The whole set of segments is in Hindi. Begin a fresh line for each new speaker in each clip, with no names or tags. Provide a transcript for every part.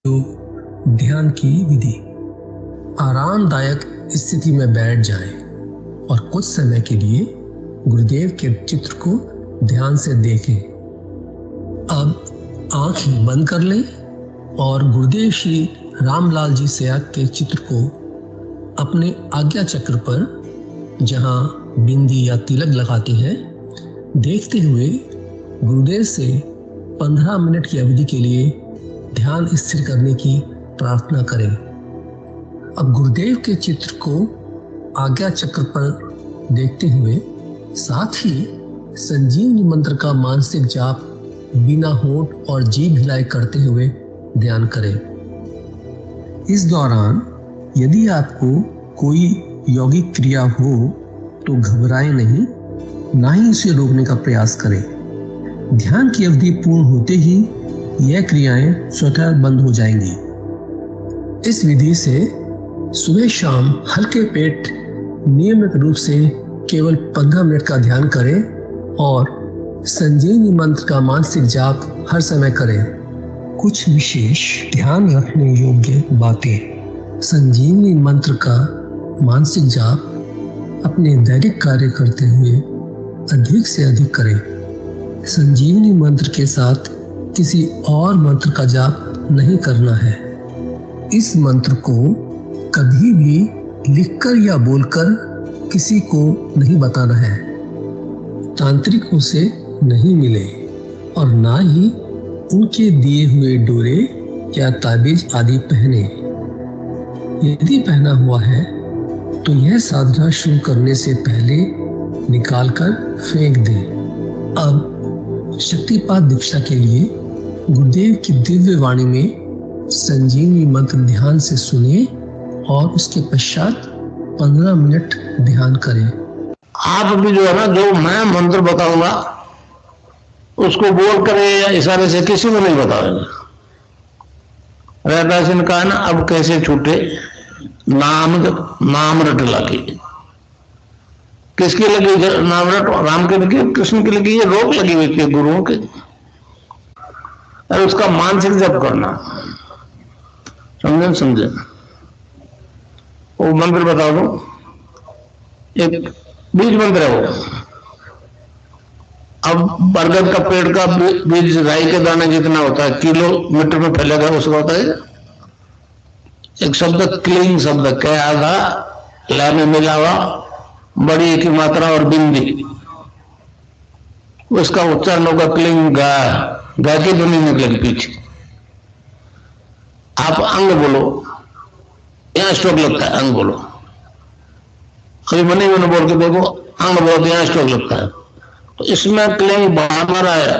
योग ध्यान की विधि। आरामदायक स्थिति में बैठ जाएं और कुछ समय के लिए गुरुदेव के चित्र को ध्यान से देखें। अब आंखें बंद कर लें और गुरुदेव श्री रामलाल जी सयाग के चित्र को अपने आज्ञा चक्र पर, जहां बिंदी या तिलक लगाते हैं, देखते हुए गुरुदेव से 15 मिनट की अवधि के लिए ध्यान स्थिर करने की प्रार्थना करें। अब गुरुदेव के चित्र को आज्ञा चक्र पर देखते हुए साथ ही संजीवनी मंत्र का मानसिक जाप बिना होंठ और जीभ हिलाए करते हुए ध्यान करें। इस दौरान यदि आपको कोई यौगिक क्रिया हो तो घबराएं नहीं, ना ही उसे रोकने का प्रयास करें। ध्यान की अवधि पूर्ण होते ही यह क्रियाएं स्वतः बंद हो जाएंगी। इस विधि से सुबह शाम हल्के पेट नियमित रूप से केवल 15 मिनट का ध्यान करें और संजीवनी मंत्र का मानसिक जाप हर समय करें। कुछ विशेष ध्यान रखने योग्य बातें। संजीवनी मंत्र का मानसिक जाप अपने दैनिक कार्य करते हुए अधिक से अधिक करें। संजीवनी मंत्र के साथ किसी और मंत्र का जाप नहीं करना है। इस मंत्र को कभी भी लिखकर या बोलकर किसी को नहीं बताना है। तांत्रिकों से नहीं मिले और ना ही उनके दिए हुए डोरे या ताबीज आदि पहने। यदि पहना हुआ है तो यह साधना शुरू करने से पहले निकालकर फेंक दें। अब शक्तिपात दीक्षा के लिए गुरुदेव की दिव्य वाणी में संजीवनी मंत्र ध्यान से सुने और उसके पश्चात 15 मिनट ध्यान करें।
आप भी जो है ना, जो मैं मंत्र बताऊंगा उसको बोल करे या इशारे से किसी को नहीं बताएंगे। रहदास ने कहा ना, अब कैसे छूटे नाम रट लगी। किसकी लगी नाम रट? राम की लगी, कृष्ण की लगी, ये रोक लगी हुई थी गुरुओं की। और उसका मानसिक जप करना, समझे? वो मंत्र बता दो, एक बीज मंत्र है वो। अब बरगद का पेड़ का बीज राई के दाने जितना होता है, किलोमीटर में फैलेगा, उसका होता है एक शब्द क्लीन शब्द, क्या आधा ला में मिला हुआ, बड़ी की मात्रा और बिंदी, उसका उच्चारण होगा क्लीन गा। गा की ध्वनि निकलेगी पीछे। आप अंग बोलो, यहां स्ट्रोक लगता है, अंग बोलो। अभी मनी मैंने बोल के देखो, अंग बोलो, यहां स्ट्रोक लगता है। तो इसमें क्लिंग बाहर आया।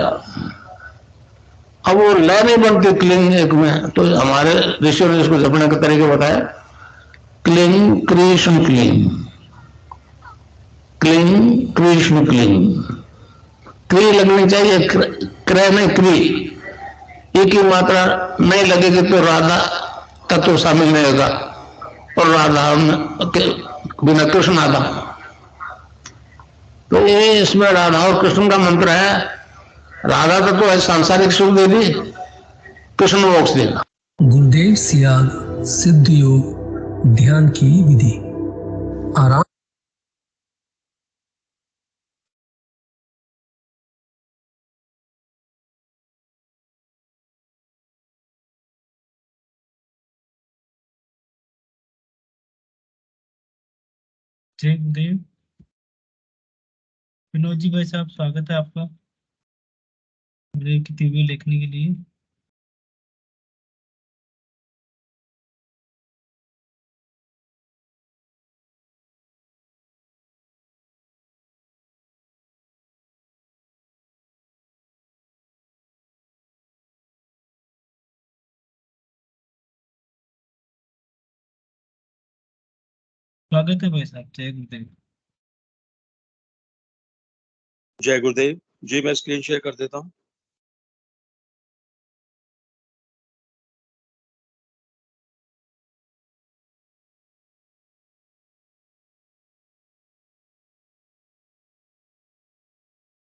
अब वो लय नहीं बनती क्लिंग एक में, तो हमारे ऋषियों ने इसको जपने के तरीके बताया। Cling Krishna cling, cling Krishna cling. क्री लगनी चाहिए, क्रय नहीं क्री। एक ही मात्रा नहीं लगेगी तो राधा तत्व शामिल नहीं होगा, और राधा बिना कृष्ण आधा। तो ये इसमें राधा और कृष्ण का मंत्र है। राधा तत्व है सांसारिक सुख दे दी, कृष्ण मोक्ष देगा।
गुरुदेव सियाग सिद्ध योग ध्यान की विधि। आराम
जय गुरुदेव। विनोद जी भाई साहब, स्वागत है आपका गुरुदेव की दिव्य लेखनी के लिए। स्वागत है भाई साहब, जय गुरुदेव।
जय गुरुदेव जी। मैं स्क्रीन शेयर कर देता हूँ।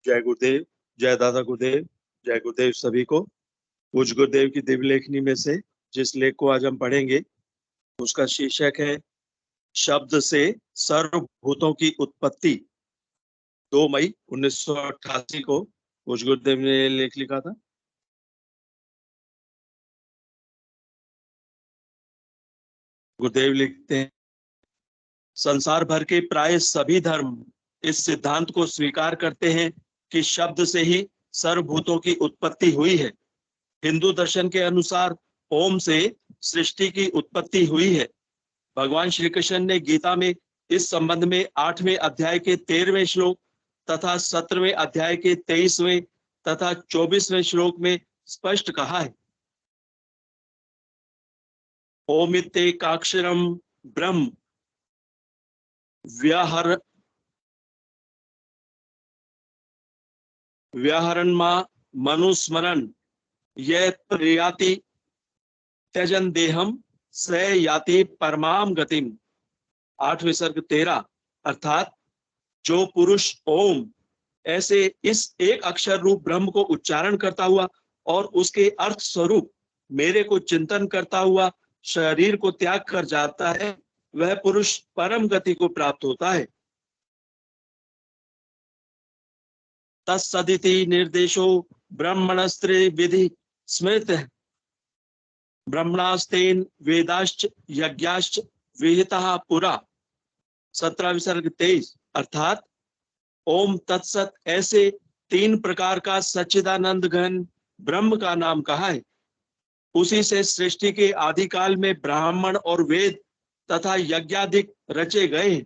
जय गुरुदेव, जय दादा गुरुदेव, जय गुरुदेव सभी को। पूज्य गुरुदेव की दिव्य लेखनी में से जिस लेख को आज हम पढ़ेंगे उसका शीर्षक है शब्द से सर्वभूतों की उत्पत्ति। 2 मई 1988 को पूज्य गुरुदेव ने लेख लिखा था। गुरुदेव लिखते हैं, संसार भर के प्राय सभी धर्म इस सिद्धांत को स्वीकार करते हैं कि शब्द से ही सर्वभूतों की उत्पत्ति हुई है। हिंदू दर्शन के अनुसार ओम से सृष्टि की उत्पत्ति हुई है। भगवान श्री कृष्ण ने गीता में इस संबंध में 8वें अध्याय के 13वें श्लोक तथा 17वें अध्याय के 23वें तथा 24वें श्लोक में स्पष्ट कहा है, ओमित्येकाक्षरम ब्रह्म व्याहरणमा मनुस्मरण यह प्रयाति त्यजन देहम स याति परमाम गतिम। 8वें सर्ग 13, अर्थात जो पुरुष ओम ऐसे इस एक अक्षर रूप ब्रह्म को उच्चारण करता हुआ और उसके अर्थ स्वरूप मेरे को चिंतन करता हुआ शरीर को त्याग कर जाता है, वह पुरुष परम गति को प्राप्त होता है। तत्सदिति निर्देशो ब्रह्मणस्त्रे विधि स्मृत ब्रह्मणास्तेन वेदाश्च यज्ञाश्च विहिता पुरा। 17 सर्ग 23, अर्थात ओम तत्सत ऐसे 3 प्रकार का सच्चिदानंद घन ब्रह्म का नाम कहा है। उसी से सृष्टि के आदिकाल में ब्राह्मण और वेद तथा यज्ञादिक रचे गए हैं।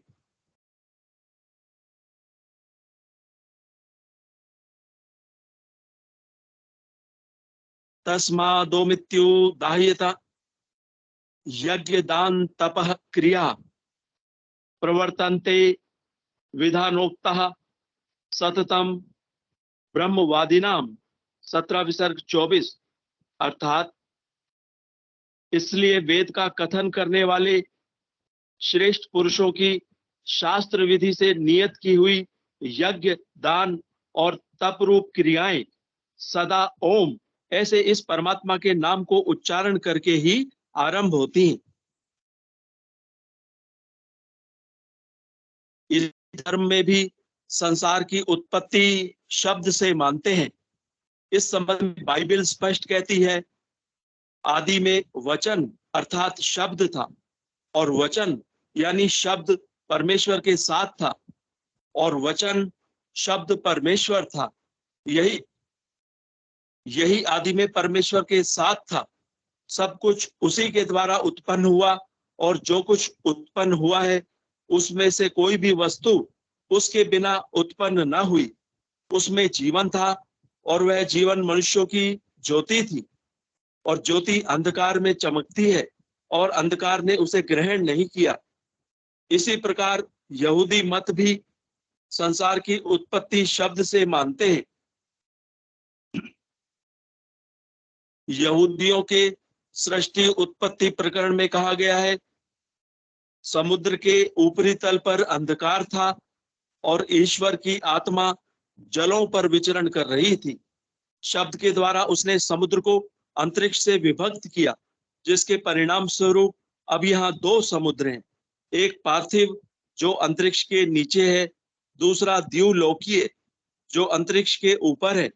तस्मादोमित्यु दाह्यता यज्ञ दान तपः क्रिया प्रवर्तन्ते विधानोक्तः सततम ब्रह्मवादिनाम। 17 विसर्ग 24, अर्थात इसलिए वेद का कथन करने वाले श्रेष्ठ पुरुषों की शास्त्र विधि से नियत की हुई यज्ञ दान और तप रूप क्रियाएं सदा ओम ऐसे इस परमात्मा के नाम को उच्चारण करके ही आरंभ होती हैं। इस धर्म में भी संसार की उत्पत्ति शब्द से मानते हैं। इस संबंध में बाइबल स्पष्ट कहती है, आदि में वचन अर्थात शब्द था और वचन यानी शब्द परमेश्वर के साथ था और वचन शब्द परमेश्वर था। यही आदि में परमेश्वर के साथ था। सब कुछ उसी के द्वारा उत्पन्न हुआ और जो कुछ उत्पन्न हुआ है उसमें से कोई भी वस्तु उसके बिना उत्पन्न न हुई। उसमें जीवन था और वह जीवन मनुष्यों की ज्योति थी और ज्योति अंधकार में चमकती है और अंधकार ने उसे ग्रहण नहीं किया। इसी प्रकार यहूदी मत भी संसार की उत्पत्ति शब्द से मानते हैं। यहूदियों के सृष्टि उत्पत्ति प्रकरण में कहा गया है, समुद्र के ऊपरी तल पर अंधकार था और ईश्वर की आत्मा जलों पर विचरण कर रही थी। शब्द के द्वारा उसने समुद्र को अंतरिक्ष से विभक्त किया, जिसके परिणाम स्वरूप अब यहाँ 2 समुद्र हैं, एक पार्थिव जो अंतरिक्ष के नीचे है, दूसरा द्युलोकीय जो अंतरिक्ष के ऊपर है।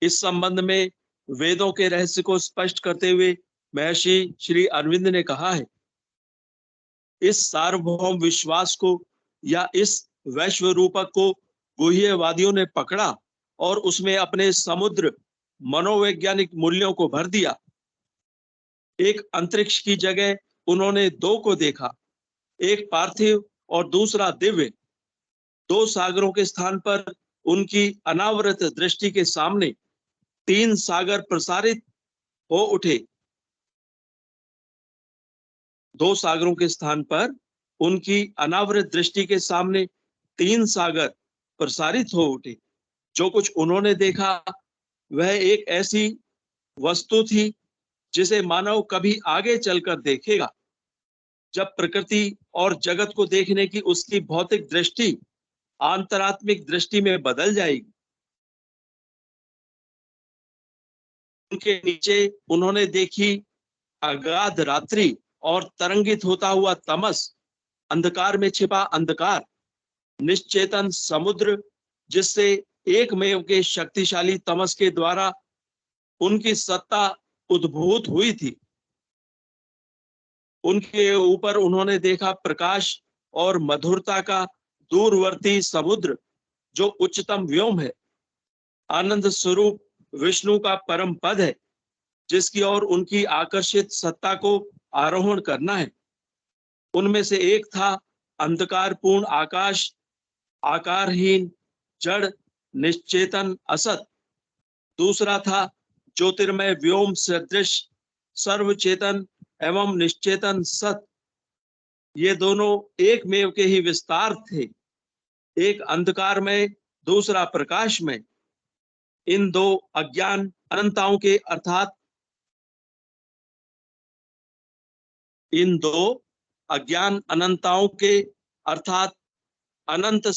इस संबंध में वेदों के रहस्य को स्पष्ट करते हुए महर्षि श्री अरविंद ने कहा है, इस सार्वभौम विश्वास को या इस वैश्व रूपक को गुह्यवादियों ने पकड़ा और उसमें अपने समुद्र मनोवैज्ञानिक मूल्यों को भर दिया। एक अंतरिक्ष की जगह उन्होंने 2 को देखा, एक पार्थिव और दूसरा दिव्य। 2 सागरों के स्थान पर उनकी अनावृत दृष्टि के सामने 3 सागर प्रसारित हो उठे। 2 सागरों के स्थान पर उनकी अनावृत दृष्टि के सामने 3 सागर प्रसारित हो उठे। जो कुछ उन्होंने देखा वह एक ऐसी वस्तु थी जिसे मानव कभी आगे चलकर देखेगा, जब प्रकृति और जगत को देखने की उसकी भौतिक दृष्टि आंतरात्मिक दृष्टि में बदल जाएगी। उनके नीचे उन्होंने देखी अगाध रात्रि और तरंगित होता हुआ तमस, अंधकार में छिपा अंधकार, निश्चेतन समुद्र जिससे एकमेव के शक्तिशाली तमस के द्वारा उनकी सत्ता उद्भूत हुई थी। उनके ऊपर उन्होंने देखा प्रकाश और मधुरता का दूरवर्ती समुद्र जो उच्चतम व्योम है, आनंद स्वरूप विष्णु का परम पद है, जिसकी ओर उनकी आकर्षित सत्ता को आरोहण करना है। उनमें से एक था अंधकारपूर्ण आकाश, आकारहीन जड़ निश्चेतन असत। दूसरा था ज्योतिर्मय व्योम सदृश सर्वचेतन एवं निश्चेतन सत। ये दोनों एकमेव के ही विस्तार थे, एक अंधकार में, दूसरा प्रकाश में। इन दो अज्ञान अनंताओं के अर्थात इन दो अज्ञान अनंताओं के अर्थात अनंत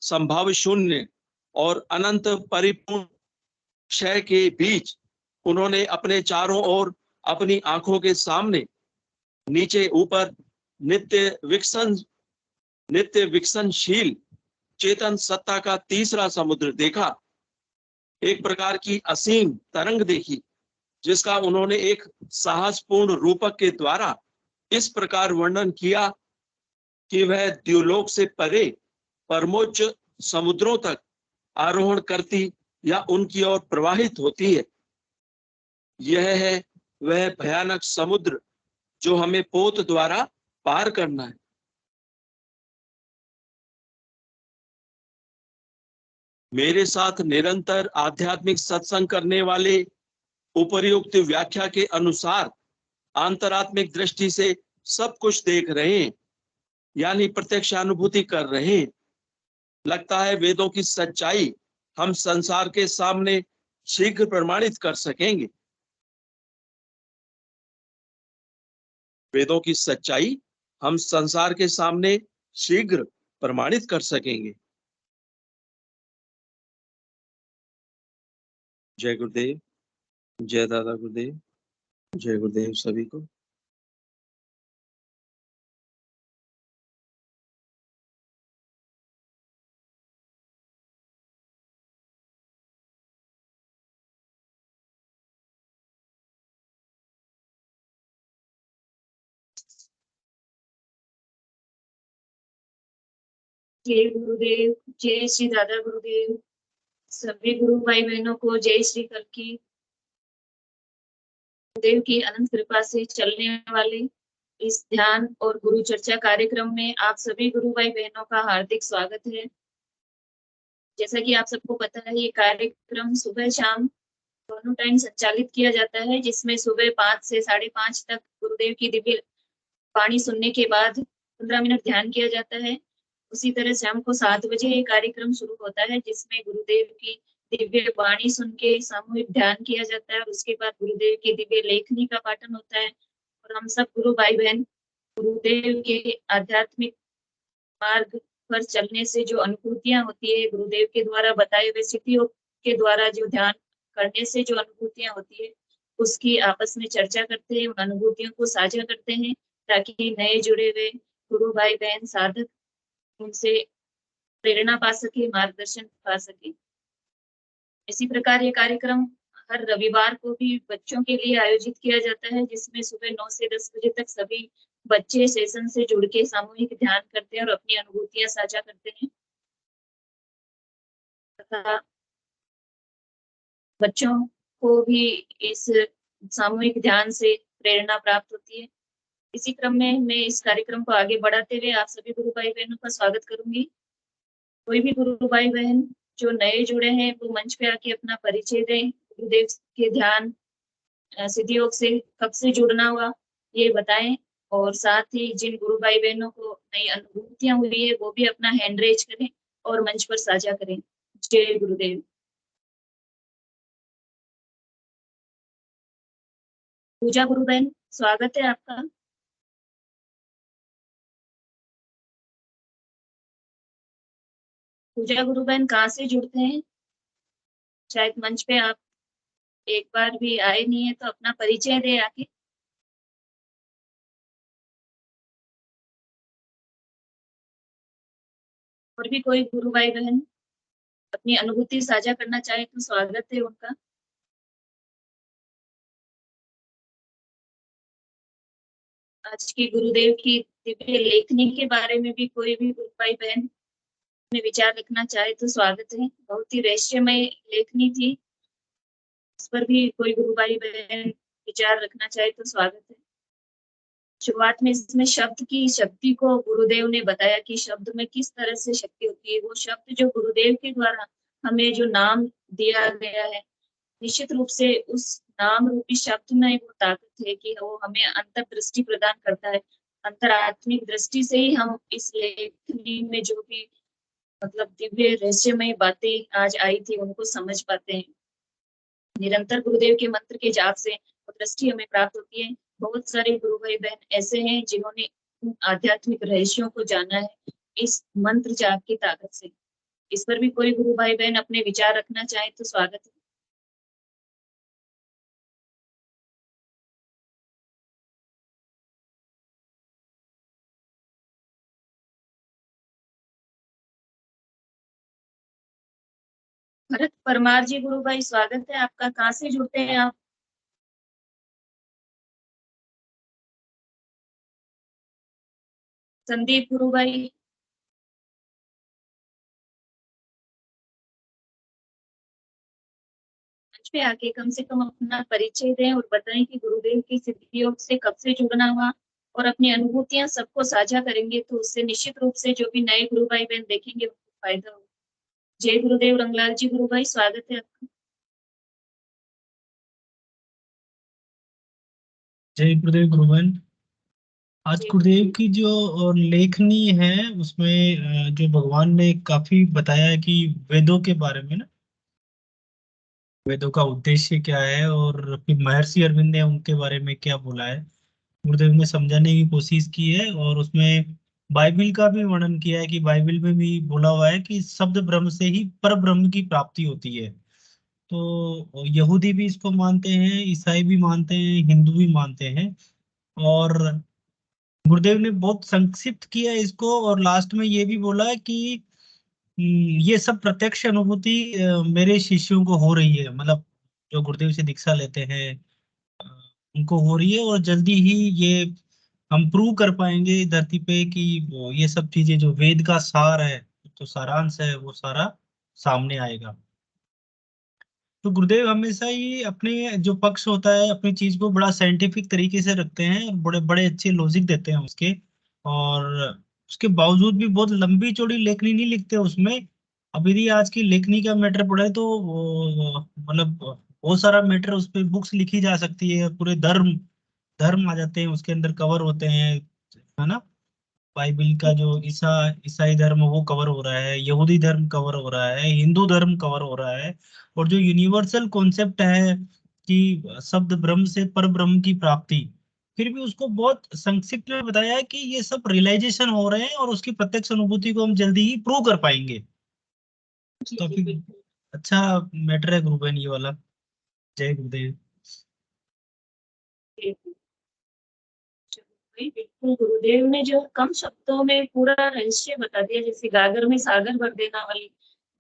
संभव शून्य और अनंत परिपूर्ण क्षय के बीच उन्होंने अपने चारों ओर अपनी आंखों के सामने नीचे ऊपर नित्य विकसनशील चेतन सत्ता का तीसरा समुद्र देखा। एक प्रकार की असीम तरंग देखी, जिसका उन्होंने एक साहसपूर्ण रूपक के द्वारा इस प्रकार वर्णन किया कि वह द्युलोक से परे परमोच्च समुद्रों तक आरोहण करती या उनकी ओर प्रवाहित होती है। यह है वह भयानक समुद्र जो हमें पोत द्वारा पार करना है। मेरे साथ निरंतर आध्यात्मिक सत्संग करने वाले उपर्युक्त व्याख्या के अनुसार आंतरात्मिक दृष्टि से सब कुछ देख रहे हैं, यानी प्रत्यक्ष अनुभूति कर रहे हैं। लगता है वेदों की सच्चाई हम संसार के सामने शीघ्र प्रमाणित कर सकेंगे। वेदों की सच्चाई हम संसार के सामने शीघ्र प्रमाणित कर सकेंगे। जय गुरुदेव, जय दादा गुरुदेव, जय गुरुदेव सभी को।
जय गुरुदेव, जय श्री दादा गुरुदेव। सभी गुरु भाई बहनों को जय श्री कल्की। गुरुदेव की अनंत कृपा से चलने वाले इस ध्यान और गुरु चर्चा कार्यक्रम में आप सभी गुरु भाई बहनों का हार्दिक स्वागत है। जैसा कि आप सबको पता है, ये कार्यक्रम सुबह शाम दोनों टाइम संचालित किया जाता है, जिसमें सुबह 5 से 5:30 तक गुरुदेव की दिव्य वाणी सुनने के बाद 15 मिनट ध्यान किया जाता है। उसी तरह शाम को 7 बजे ये कार्यक्रम शुरू होता है, जिसमें गुरुदेव की दिव्य वाणी सुन के सामूहिक ध्यान किया जाता है और उसके बाद गुरुदेव की दिव्य लेखनी का पाठन होता है। और हम सब गुरु भाई बहन गुरुदेव के आध्यात्मिक मार्ग पर चलने से जो अनुभूतियां होती है, गुरुदेव के द्वारा बताए हुए स्थितियों के द्वारा जो ध्यान करने से जो अनुभूतियां होती है, उसकी आपस में चर्चा करते हैं, उन अनुभूतियों को साझा करते हैं, ताकि नए जुड़े हुए गुरु भाई बहन साधक उनसे प्रेरणा पा सके, मार्गदर्शन पा सके। इसी प्रकार ये कार्यक्रम हर रविवार को भी बच्चों के लिए आयोजित किया जाता है, जिसमें सुबह 9 से 10 बजे तक सभी बच्चे सेशन से जुड़ के सामूहिक ध्यान करते हैं और अपनी अनुभूतियां साझा करते हैं तथा बच्चों को भी इस सामूहिक ध्यान से प्रेरणा प्राप्त होती है। इसी क्रम में मैं इस कार्यक्रम को आगे बढ़ाते हुए आप सभी गुरु भाई बहनों का स्वागत करूंगी। कोई भी गुरु भाई बहन जो नए जुड़े हैं वो मंच पे आके अपना परिचय दें, गुरुदेव के ध्यान सिद्धि योग से कब से जुड़ना हुआ ये बताएं, और साथ ही जिन गुरु भाई बहनों को नई अनुभूतियां हुई है वो भी अपना हैंड रेज करें और मंच पर साझा करें। जय गुरुदेव। पूजा गुरु बहन, स्वागत है आपका। पूजा गुरु बहन कहाँ से जुड़ते हैं? शायद मंच पे आप एक बार भी आए नहीं है तो अपना परिचय दे आके। और भी कोई गुरु भाई बहन अपनी अनुभूति साझा करना चाहे तो स्वागत है उनका। आज की गुरुदेव की दिव्य लेखनी के बारे में भी कोई भी गुरु भाई बहन में विचार रखना चाहे तो स्वागत है। बहुत ही रहस्यमय लेखनी थी, इस पर भी कोई गुरु भाई बहन विचार रखना चाहे तो स्वागत है। शुरुआत में इसमें शब्द की शक्ति को गुरुदेव ने बताया कि शब्द में किस तरह से शक्ति होती है। वो शब्द जो गुरुदेव के द्वारा हमें जो नाम दिया गया है, निश्चित रूप से उस नाम रूपी शब्द में वो ताकत है कि वो हमें अंतर्दृष्टि प्रदान करता है। अंतरात्मिक दृष्टि से ही हम इस लेखनी में जो भी मतलब दिव्य रहस्यमय बातें आज आई थी उनको समझ पाते हैं। निरंतर गुरुदेव के मंत्र के जाप से वो दृष्टि हमें प्राप्त होती है। बहुत सारे गुरु भाई बहन ऐसे हैं जिन्होंने उन आध्यात्मिक रहस्यों को जाना है इस मंत्र जाप की ताकत से। इस पर भी कोई गुरु भाई बहन अपने विचार रखना चाहे तो स्वागत है। भरत परमार जी गुरु भाई स्वागत है आपका। कहाँ से जुड़ते हैं आप? संदीप गुरु भाई, मंच पे आके कम से कम अपना परिचय दें और बताएं कि गुरुदेव की सिद्धियों से कब से जुड़ना हुआ और अपनी अनुभूतियां सबको साझा करेंगे तो उससे निश्चित रूप से जो भी नए गुरु भाई बहन देखेंगे उनको फायदा होगा। जय गुरुदेव रंगलाल जी गुरु भाई स्वागत है आपका।
जय गुरुदेव गुरुवन। आज
जय
गुरुदेव
गुरुदेव।
की जो लेखनी है उसमें जो भगवान ने काफी बताया है कि वेदों के बारे में ना, वेदों का उद्देश्य क्या है और फिर महर्षि अरविंद ने उनके बारे में क्या बोला है, गुरुदेव ने समझाने की कोशिश की है। और उसमें बाइबिल का भी वर्णन किया है कि बाइबिल में भी बोला हुआ है कि शब्द ब्रह्म से ही पर ब्रह्म की प्राप्ति होती है। तो यहूदी भी इसको मानते हैं, ईसाई भी मानते हैं, हिंदू भी मानते हैं। और गुरुदेव ने बहुत संक्षिप्त किया है इसको और लास्ट में ये भी बोला है कि ये सब प्रत्यक्ष अनुभूति मेरे शिष्यों को हो रही है, मतलब जो गुरुदेव से दीक्षा लेते हैं अ, उनको हो रही है। और जल्दी ही ये हम प्रूव कर पाएंगे धरती पे कि ये सब चीजें जो वेद का सार है, तो सारांश है, वो सारा सामने आएगा। तो गुरुदेव हमेशा ही अपने जो पक्ष होता है अपनी चीज को बड़ा साइंटिफिक तरीके से रखते हैं और बड़े बड़े अच्छे लॉजिक देते हैं उसके। और उसके बावजूद भी बहुत लंबी चौड़ी लेखनी नहीं लिखते उसमें। अब यदि आज की लेखनी का मैटर पढ़े तो मतलब बहुत सारा मैटर उस पर बुक्स लिखी जा सकती है, पूरे धर्म धर्म आ जाते हैं उसके अंदर, कवर होते हैं, है ना। बाइबिल का जो ईसाई धर्म वो कवर हो रहा है, यहूदी धर्म कवर हो रहा है, हिंदू धर्म कवर हो रहा है। और जो यूनिवर्सल कॉन्सेप्ट है कि शब्द ब्रह्म से पर ब्रह्म की प्राप्ति, फिर भी उसको बहुत संक्षिप्त में बताया है कि ये सब रियलाइजेशन हो रहे हैं और उसकी प्रत्यक्ष अनुभूति को हम जल्दी ही प्रूव कर पाएंगे।
जी जी
काफी
बिल्कुल।
अच्छा मैटर है गुरु बहन ये वाला। जय गुरुदेव।
बिल्कुल गुरुदेव ने जो कम शब्दों में पूरा रहस्य बता दिया, जैसे गागर में सागर भर देना वाली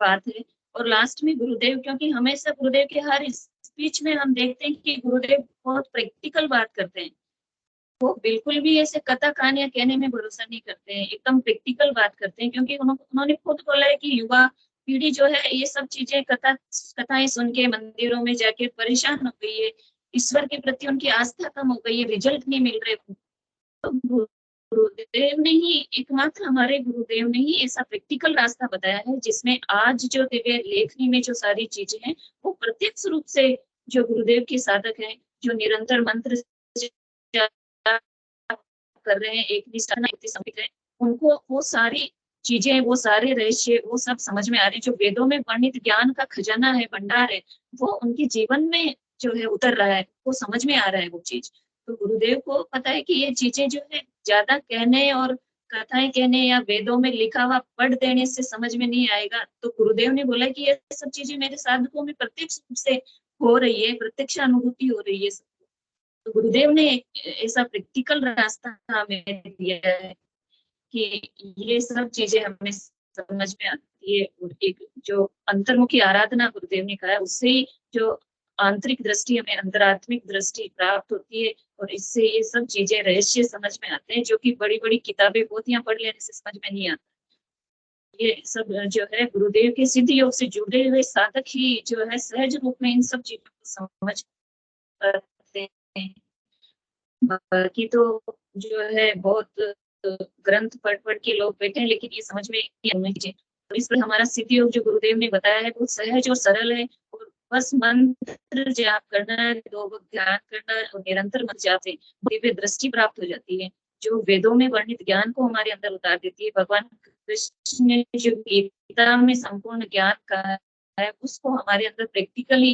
बात है। और लास्ट में गुरुदेव, क्योंकि हमेशा गुरुदेव के हर स्पीच में हम देखते हैं कि गुरुदेव बहुत प्रैक्टिकल बात करते हैं। वो बिल्कुल भी ऐसे कथा कहानियां कहने में भरोसा नहीं करते हैं, एकदम प्रैक्टिकल बात करते हैं। क्योंकि उन्होंने खुद बोला है कि युवा पीढ़ी जो है ये सब चीजें कथाएं सुन के मंदिरों में जाके परेशान हो गई है, ईश्वर के प्रति उनकी आस्था कम हो गई है, रिजल्ट नहीं मिल रहे। तो गुरुदेव ने ही, एकमात्र हमारे गुरुदेव ने ही ऐसा प्रैक्टिकल रास्ता बताया है जिसमें आज जो दिव्य लेखनी में जो सारी चीजें हैं वो प्रत्यक्ष रूप से जो गुरुदेव के साधक हैं, जो निरंतर मंत्र कर रहे हैं, एक निष्ठा है, उनको वो सारी चीजें, वो सारे रहस्य, वो सब समझ में आ रहे हैं। जो वेदों में वर्णित ज्ञान का खजाना है, भंडार है, वो उनके जीवन में जो है उतर रहा है, वो समझ में आ रहा है वो चीज। तो गुरुदेव को पता है कि ये चीजें जो है ज्यादा कहने और कथाएं कहने या वेदों में लिखा हुआ पढ़ देने से समझ में नहीं आएगा। तो गुरुदेव ने बोला कि ये सब चीजें मेरे साधकों में प्रत्यक्ष रूप से हो रही है, प्रत्यक्ष अनुभूति हो रही है सबको। तो गुरुदेव ने ऐसा प्रैक्टिकल रास्ता हमें दिया है कि ये सब चीजें हमें समझ में आती है, और एक जो अंतर्मुखी आराधना गुरुदेव ने कहा है, उससे ही जो आंतरिक दृष्टि हमें अंतरात्मिक दृष्टि प्राप्त होती है, और इससे ये सब चीजें रहस्य समझ में आते हैं, जो कि बड़ी बड़ी किताबें पोथियां पढ़ लेने से समझ में नहीं आता। ये सब जो है गुरुदेव के सिद्ध योग से जुड़े हुए साधक ही जो है सहज रूप में इन सब चीजों को समझ पाते हैं। बाकी तो जो है बहुत ग्रंथ पढ़ के लोग बैठे हैं, लेकिन ये समझ में नहीं आना चाहिए। तो इस पर हमारा सिद्ध योग जो गुरुदेव ने बताया है बहुत सहज और सरल है, और बस मंत्र जाप करना है, 2 वक्त ध्यान करना है, और निरंतर मंत्र जाप से दिव्य दृष्टि प्राप्त हो जाती है, जो वेदों में वर्णित ज्ञान को हमारे अंदर उतार देती है। भगवान कृष्ण ने जो गीता में संपूर्ण ज्ञान कहा है, उसको हमारे अंदर प्रैक्टिकली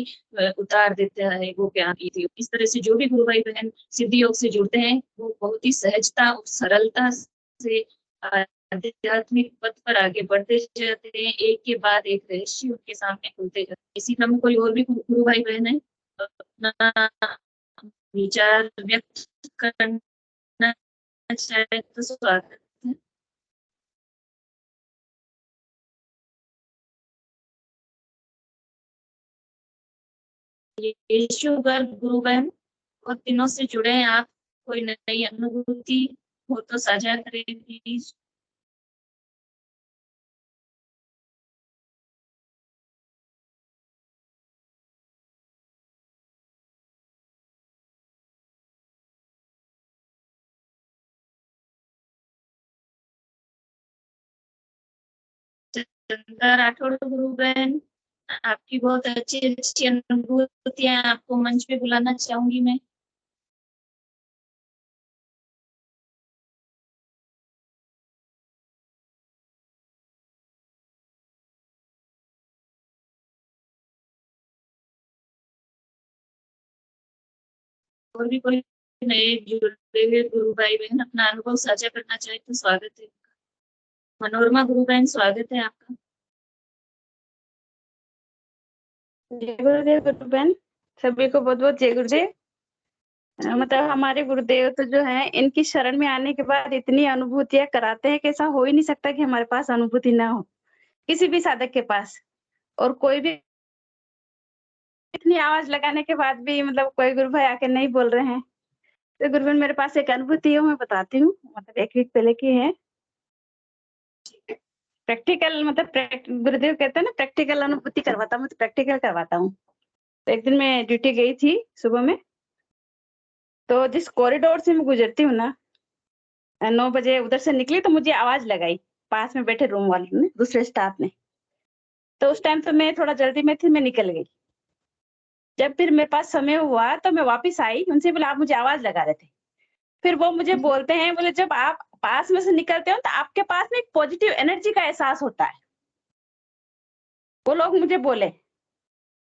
उतार देता है वो ज्ञान। इस तरह से जो भी गुरु भाई बहन सिद्ध योग से जुड़ते हैं, वो बहुत ही सहजता और सरलता से आध्यात्मिक पथ पर आगे बढ़ते जाते हैं, एक के बाद एक रहस्य उनके सामने खुलते जाते हैं। इसी क्रम में कोई और भी गुरु भाई बहन है तो अपना विचार व्यक्त करना चाहे तो स्वागत है। यीशु गर्भ गुरु बहन बहुत दिनों से जुड़े हैं आप, कोई नई अनुभूति हो तो साझा करें प्लीज। चंदा राठौड़ गुरु बहन, आपकी बहुत अच्छी अच्छी अनुभूतियां, आपको मंच पे बुलाना चाहूंगी मैं। और भी कोई नए जुड़े हुए गुरु भाई बहन अपना अनुभव साझा करना चाहे तो स्वागत है। मनोरमा गुरु बहन स्वागत है आपका।
जय गुरुदेव गुरु बहन, सभी को बहुत बहुत जय गुरुदेव। मतलब हमारे गुरुदेव तो जो है, इनकी शरण में आने के बाद इतनी अनुभूतियां कराते हैं कि ऐसा हो ही नहीं सकता कि हमारे पास अनुभूति ना हो किसी भी साधक के पास। और कोई भी इतनी आवाज लगाने के बाद भी मतलब कोई गुरु भाई आके नहीं बोल रहे हैं। तो गुरु बहन मेरे पास एक अनुभूति है, मैं बताती हूँ। मतलब 1 वीक पहले की है। प्रैक्टिकल मतलब गुरुदेव कहते हैं ना, प्रैक्टिकल अनुभूति करवाता हूँ, तो प्रैक्टिकल करवाता हूँ। तो एक दिन मैं ड्यूटी गई थी सुबह में, तो जिस कॉरिडोर से मैं गुजरती हूँ ना, 9 बजे उधर से निकली तो मुझे आवाज लगाई पास में बैठे रूम वाले ने, दूसरे स्टाफ ने। तो उस टाइम तो मैं थोड़ा जल्दी में थी, मैं निकल गई। जब फिर मेरे पास समय हुआ तो मैं वापस आई, उनसे बोला आप मुझे आवाज लगा रहे थे। फिर वो मुझे बोलते हैं, बोले जब आप पास में से निकलते हो तो आपके पास में एक पॉजिटिव एनर्जी का एहसास होता है। वो लोग मुझे बोले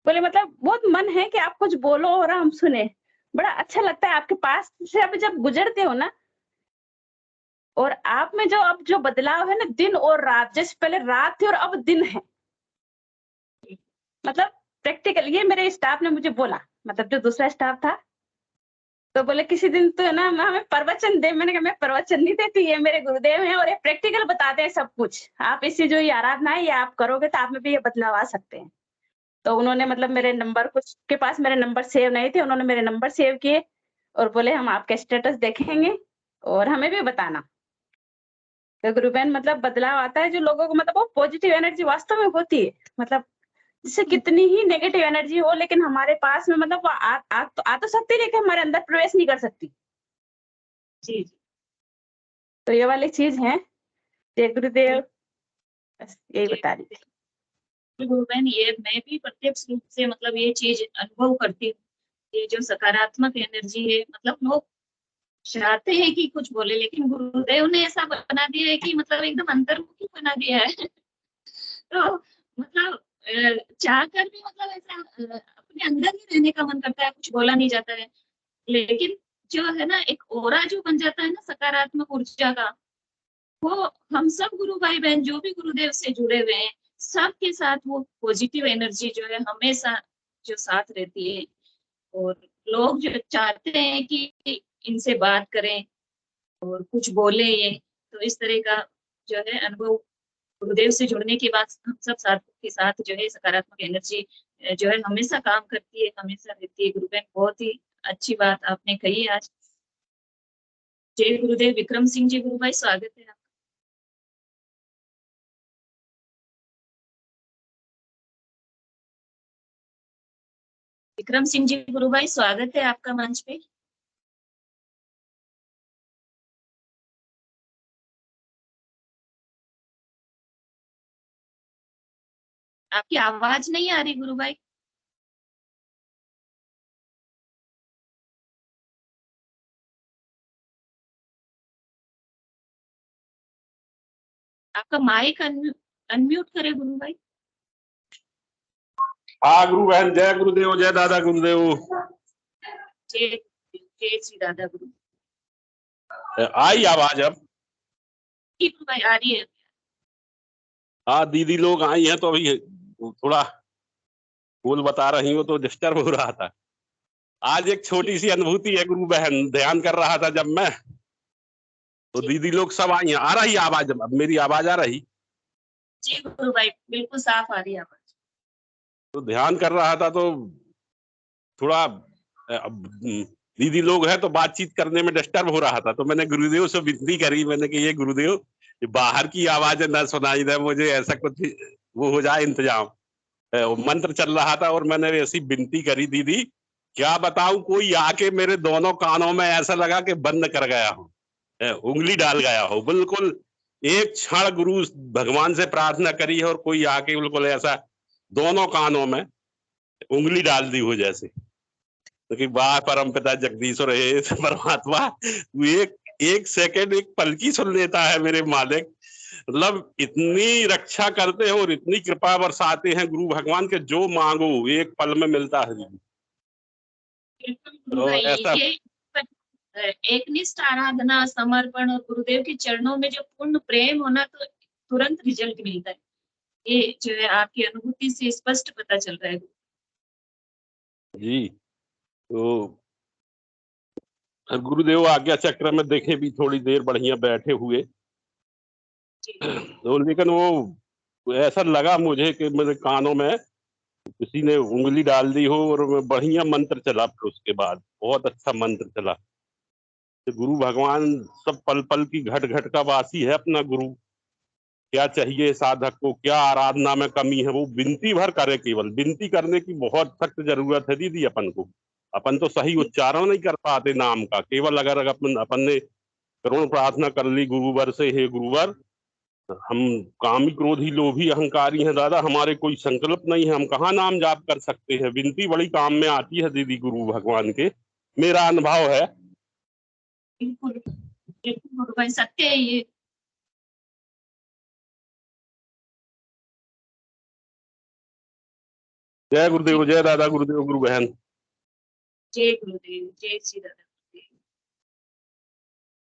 मतलब बहुत मन है कि आप कुछ बोलो और हम सुने, बड़ा अच्छा लगता है आपके पास से अब जब गुजरते हो ना। और आप में जो अब जो बदलाव है ना, दिन और रात, जैसे पहले रात थी और अब दिन है। मतलब प्रैक्टिकल ये मेरे स्टाफ ने मुझे बोला, मतलब जो दूसरा स्टाफ था, तो बोले किसी दिन तो है ना हमें प्रवचन दे। मैंने कहा मैं प्रवचन नहीं देती, ये मेरे गुरुदेव हैं और ये प्रैक्टिकल बताते हैं सब कुछ। आप इससे जो ये आराधना है ये आप करोगे तो आप में भी ये बदलाव आ सकते हैं। तो उन्होंने मतलब मेरे नंबर, कुछ के पास मेरे नंबर सेव नहीं थे, उन्होंने मेरे नंबर सेव किए और बोले हम आपका स्टेटस देखेंगे और हमें भी बताना। तो गुरु बहन मतलब बदलाव आता है जो लोगों को, मतलब वो पॉजिटिव एनर्जी वास्तव में होती है। मतलब जिससे कितनी ही नेगेटिव एनर्जी हो, लेकिन हमारे पास में मतलब वो आ तो सकती है, लेकिन हमारे अंदर प्रवेश नहीं कर सकती। जी। तो ये वाली चीज है। जय गुरुदेव, बस यही बता रही थी।
गुरु बहन ये मैं भी प्रत्यक्ष रूप से मतलब ये चीज अनुभव करती हूँ, ये जो सकारात्मक एनर्जी है, मतलब लोग चाहते हैं कि कुछ बोले, लेकिन गुरुदेव ने ऐसा बना दिया है कि मतलब एकदम अंतर्मुखी बना दिया है। तो मतलब चाह कर भी मतलब ऐसा अपने अंदर ही रहने का मन करता है, कुछ बोला नहीं जाता है। लेकिन जो है ना एक ओरा जो बन जाता है ना सकारात्मक ऊर्जा का, वो हम सब गुरु भाई बहन जो भी गुरुदेव से जुड़े हुए हैं सबके साथ वो पॉजिटिव एनर्जी जो है हमेशा जो साथ रहती है, और लोग जो चाहते हैं कि इनसे बात करें और कुछ बोले ये, तो इस तरह का जो है अनुभव गुरुदेव से जुड़ने के बाद हम सब साथों के साथ जो है सकारात्मक एनर्जी जो है हमेशा काम करती है, हमेशा रहती है। गुरु बहन, बहुत ही अच्छी बात आपने कही आज। जय गुरुदेव। विक्रम सिंह जी गुरु भाई, स्वागत है आपका। विक्रम सिंह जी गुरु भाई, स्वागत है आपका मंच पे। आपकी आवाज नहीं आ रही गुरु भाई। आपका माइक अनम्यूट करे गुरु भाई।
हाँ गुरु बहन, जय गुरुदेव, जय दादा गुरुदेव।
जय जय श्री दादा गुरु।
आई आवाज अब?
जी गुरु भाई, आ रही है।
हाँ, दीदी लोग आई हैं तो अभी थोड़ा बोल बता रही हो तो डिस्टर्ब हो रहा था। आज एक छोटी सी अनुभूति है गुरु बहन, ध्यान कर रहा था जब मैं, तो दीदी लोग सब आई हैं। आ रही आवाज? अब मेरी आवाज आ रही?
जी गुरु भाई, बिल्कुल साफ आ रही है आवाज।
तो ध्यान कर रहा था तो थोड़ा दीदी लोग हैं तो बातचीत करने में डिस्टर्ब हो रहा था, तो मैंने गुरुदेव से विनती करी, मैंने कि ये गुरुदेव बाहर की आवाज न सुनाई दे मुझे, ऐसा कुछ वो हो जाए इंतजाम। मंत्र चल रहा था और मैंने ऐसी विनती करी, दीदी क्या बताऊं, कोई आके मेरे दोनों कानों में ऐसा लगा कि बंद कर गया हो, उंगली डाल गया हो। बिल्कुल एक क्षण गुरु भगवान से प्रार्थना करी है और कोई आके बिल्कुल ऐसा दोनों कानों में उंगली डाल दी हो जैसे। तो वाह परमपिता जगदीश्वर हे परमात्मा, तू एक सेकंड, एक पल की सुन लेता है मेरे मालिक। मतलब इतनी रक्षा करते हो और इतनी कृपा बरसाते हैं गुरु भगवान के, जो मांगो एक पल में मिलता है।
तो ऐसा ये एकनिष्ठ आराधना, समर्पण और गुरुदेव के चरणों में जो पूर्ण प्रेम होना, तो तुरंत रिजल्ट मिलता है। ये जो है आपकी अनुभूति से स्पष्ट पता चल रहा है
जी। तो गुरुदेव आज्ञा चक्र में देखे भी थोड़ी देर बढ़िया बैठे हुए, तो लेकिन वो ऐसा लगा मुझे कि मेरे कानों में किसी ने उंगली डाल दी हो, और बढ़िया मंत्र चला। फिर उसके बाद बहुत अच्छा मंत्र चला। तो गुरु भगवान सब पल पल की घट घट का वासी है अपना गुरु। क्या चाहिए साधक को, क्या आराधना में कमी है, वो विनती भर करे। केवल विनती करने की बहुत सख्त जरूरत है दीदी अपन को। अपन तो सही उच्चारण नहीं कर पाते नाम का। केवल अगर अपन ने करुण प्रार्थना कर ली गुरुवर से, हे गुरुवर हम कामी क्रोधी लोभी अहंकारी हैं दादा, हमारे कोई संकल्प नहीं है, हम कहाँ नाम जाप कर सकते हैं। विनती बड़ी काम में आती है दीदी गुरु भगवान के, मेरा अनुभव है।
बिल्कुल गुरु भाई, सत्य है ये।
जय गुरुदेव, जय दादा गुरुदेव, गुरु बहन।
जय गुरुदेव, जय श्री दादा गुरुदेव।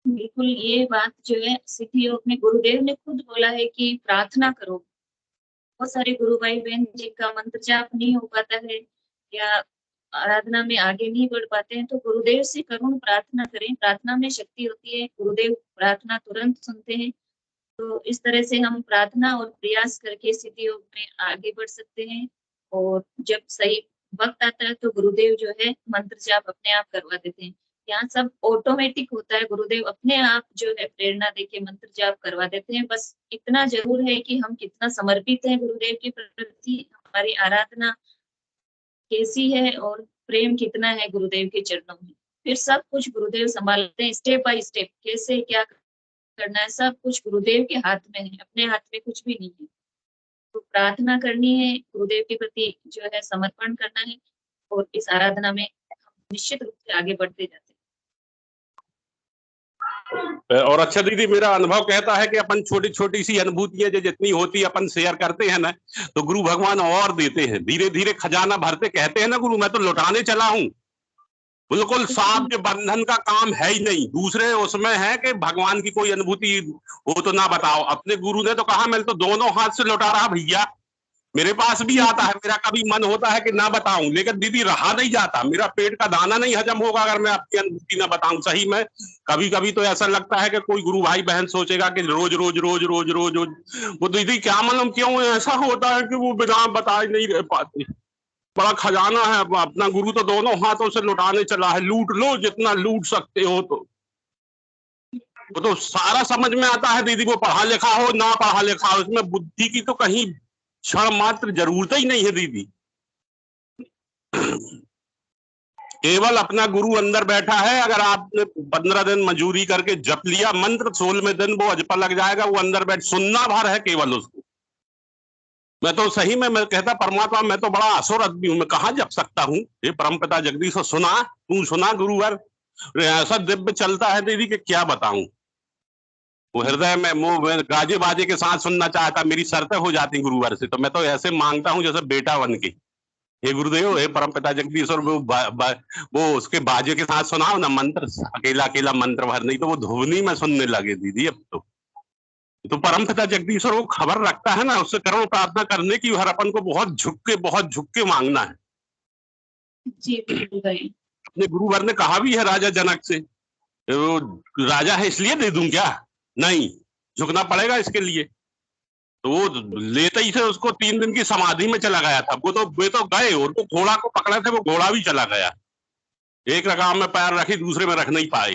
बिल्कुल ये बात जो है सिद्धि योग में गुरुदेव ने खुद बोला है कि प्रार्थना करो। बहुत सारे गुरु भाई बहन जिनका मंत्र जाप नहीं हो पाता है या आराधना में आगे नहीं बढ़ पाते हैं, तो गुरुदेव से करुण प्रार्थना करें। प्रार्थना में शक्ति होती है, गुरुदेव प्रार्थना तुरंत सुनते हैं। तो इस तरह से हम प्रार्थना और प्रयास करके सिद्धि योग में आगे बढ़ सकते हैं। और जब सही वक्त आता है तो गुरुदेव जो है मंत्र जाप अपने आप करवा देते हैं। यहाँ सब ऑटोमेटिक होता है, गुरुदेव अपने आप जो है प्रेरणा देके मंत्र जाप करवा देते हैं। बस इतना जरूर है कि हम कितना समर्पित हैं गुरुदेव के प्रति, हमारी आराधना कैसी है और प्रेम कितना है गुरुदेव के चरणों में। फिर सब कुछ गुरुदेव संभालते हैं, स्टेप बाय स्टेप कैसे क्या करना है, सब कुछ गुरुदेव के हाथ में है, अपने हाथ में कुछ भी नहीं है। तो प्रार्थना करनी है, गुरुदेव के प्रति जो है समर्पण करना है, और इस आराधना में हम निश्चित रूप से आगे बढ़ते जाते हैं।
और अच्छा दीदी, मेरा अनुभव कहता है कि अपन छोटी छोटी सी अनुभूतियां जो जितनी होती अपन शेयर करते हैं ना, तो गुरु भगवान और देते हैं। धीरे धीरे खजाना भरते। कहते हैं ना गुरु, मैं तो लौटाने चला हूं। बिल्कुल सांप के बंधन का काम है ही नहीं। दूसरे उसमें है कि भगवान की कोई अनुभूति हो तो ना बताओ। अपने गुरु ने तो कहा मैं तो दोनों हाथ से लौटा रहा भैया, मेरे पास भी आता है, मेरा कभी मन होता है कि ना बताऊं, लेकिन दीदी रहा नहीं जाता, मेरा पेट का दाना नहीं हजम होगा अगर मैं अपनी अनुभूति ना बताऊं। सही में कभी कभी तो ऐसा लगता है कि कोई गुरु भाई बहन सोचेगा कि रोज रोज रोज रोज रोज रोज वो दीदी क्या मालूम क्यों ऐसा होता है कि वो बिना बताए नहीं रह पाते। बड़ा खजाना है अपना गुरु, तो दोनों हाथों से लुटाने चला है, लूट लो जितना लूट सकते हो। तो वो तो सारा समझ में आता है दीदी, वो पढ़ा लिखा हो ना पढ़ा लिखा हो, उसमें बुद्धि की तो कहीं क्षण मात्र जरूरत ही नहीं है दीदी। केवल अपना गुरु अंदर बैठा है, अगर आपने 15 दिन मजूरी करके जप लिया मंत्र, 16वें दिन वो अजपा लग जाएगा, वो अंदर बैठ सुनना भर है केवल उसको। मैं तो सही में मैं कहता परमात्मा मैं तो बड़ा असुर आदमी हूं, मैं कहाँ जप सकता हूँ। ये परमपिता जगदीश सुना, तू सुना गुरुवर, ऐसा दिव्य चलता है दीदी कि क्या बताऊं। वो हृदय में मुंह गाजे बाजे के साथ सुनना चाहता, मेरी शर्तें हो जाती गुरुवर से, तो मैं तो ऐसे मांगता हूँ जैसे बेटा बन के, हे गुरुदेव हे परमपिता जगदीश्वर, वो उसके बाजे के साथ सुनाओ ना मंत्र, अकेला अकेला मंत्र भर, नहीं तो वो ध्वनि में सुनने लगे दीदी। अब तो परमपिता जगदीश्वर वो खबर रखता है ना, उससे करो प्रार्थना करने की, हर अपन को बहुत झुक के मांगना है।
जी बिल्कुल भाई।
अपने गुरुवर ने कहा भी है राजा जनक से, वो राजा है इसलिए दे दूं क्या, नहीं झुकना पड़ेगा इसके लिए। तो वो लेते ही से उसको 3 दिन की समाधि में चला गया था। वो तो गए और वो घोड़ा को पकड़े थे, वो घोड़ा भी चला गया, एक लगाम में पैर रखी दूसरे में रख नहीं पाए।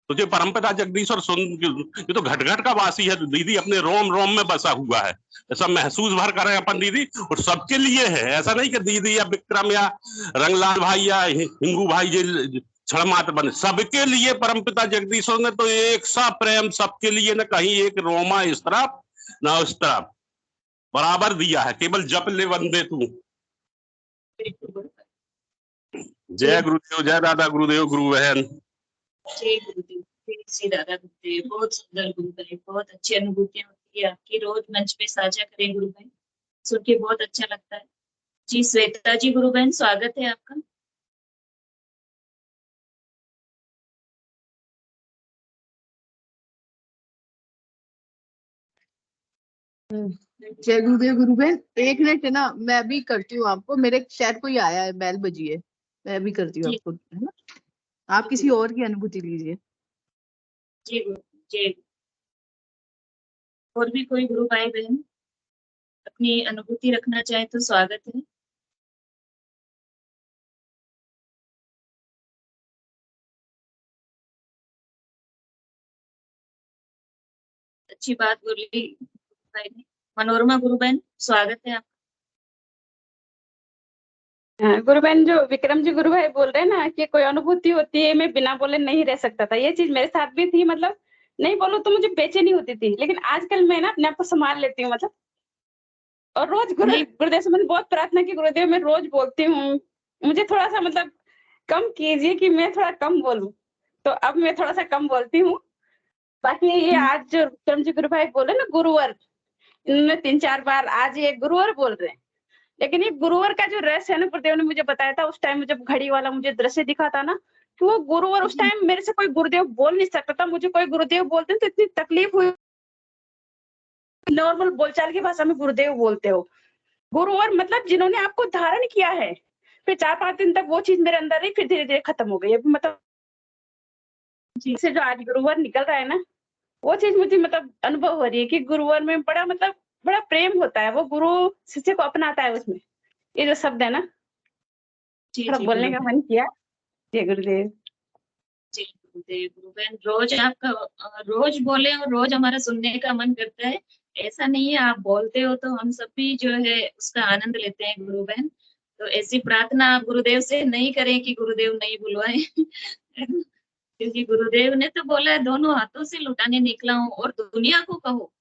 तो जो परमपिता जगदीश्वर सुन, ये तो घट घट का वासी है दीदी, अपने रोम रोम में बसा हुआ है, ऐसा महसूस भर करें अपन दीदी। और सबके लिए है, ऐसा नहीं कि दीदी या विक्रम या रंगलाल भाई या हिंगू भाई जो क्षण मात्र बने, सबके लिए परमपिता जगदीश्वर ने तो एक सा प्रेम सबके लिए, न कहीं एक रोमा इस तरफ ना उस तरफ, बराबर दिया है, केवल जप ले वंदे तू। जय गुरुदेव, जय दादा गुरुदेव, गुरु बहन।
जय गुरुदेव, जय श्री दादा गुरुदेव। बहुत सुंदर गुरु भाई, बहुत अच्छी अनुभूतियां होती है आपकी, रोज मंच पे साझा करें गुरु भाई, सुन के बहुत अच्छा लगता है। जी श्वेता जी गुरु बहन स्वागत है आपका।
जय गुरुदेव गुरु बहन, 1 मिनट है ना, मैं भी करती हूँ आपको, मेरे शायद कोई आया है, बैल बजी है, मैं भी करती हूँ आपको, है ना। आप किसी और की अनुभूति लीजिए।
जी जी, और भी कोई गुरु भाई बहन अपनी अनुभूति रखना चाहे तो स्वागत है। अच्छी बात बोली भाई ने। मनोरमा गुरु बहन स्वागत है आपका।
गुरु बहन, जो विक्रम जी गुरु भाई बोल रहे हैं ना कि कोई अनुभूति होती है, मैं बिना बोले नहीं रह सकता था, ये चीज मेरे साथ भी थी। मतलब नहीं बोलो तो मुझे बेचैनी होती थी, लेकिन आजकल मैं ना अपने आप को संभाल लेती हूँ। मतलब और रोज गुरुदेव से मैंने बहुत प्रार्थना की, गुरुदेव मैं रोज बोलती हूँ, मुझे थोड़ा सा मतलब कम कीजिए कि मैं थोड़ा कम बोलूं। तो अब मैं थोड़ा सा कम बोलती हूँ। बाकी ये आज जो विक्रम जी गुरु भाई बोले ना गुरुवर, इन्होंने 3-4 बार आज ये गुरुवर बोल रहे हैं, लेकिन ये गुरुवर का जो रहस्य है ना, गुरुदेव ने मुझे बताया था उस टाइम, जब घड़ी वाला मुझे दृश्य दिखा था ना, कि वो गुरुवर उस टाइम मेरे से कोई गुरुदेव बोल नहीं सकता था। मुझे कोई गुरुदेव बोलते तो इतनी तकलीफ हुई, नॉर्मल बोलचाल की भाषा में गुरुदेव बोलते हो। गुरुवर मतलब जिन्होंने आपको धारण किया है। फिर 4-5 दिन तक वो चीज मेरे अंदर रही, फिर धीरे धीरे खत्म हो गई। अभी मतलब से जो आज गुरुवर निकल रहा है ना, वो चीज मुझे मतलब अनुभव हो रही है कि गुरुवर में बड़ा मतलब बड़ा प्रेम होता है, वो गुरु शिष्य को अपनाता है उसमें। ये जो शब्द है ना, थोड़ा बोलने का मन किया। जय गुरुदेव।
जी गुरुदेव गुरु बहन, रोज आपका रोज बोले और रोज हमारा सुनने का मन करता है। ऐसा नहीं है, आप बोलते हो तो हम सब भी जो है उसका आनंद लेते हैं गुरु बहन। तो ऐसी प्रार्थना आप गुरुदेव से नहीं करें कि गुरुदेव नहीं बुलवाए क्योंकि गुरुदेव ने तो बोला है दोनों हाथों से लुटाने निकला हूँ और दुनिया को कहो,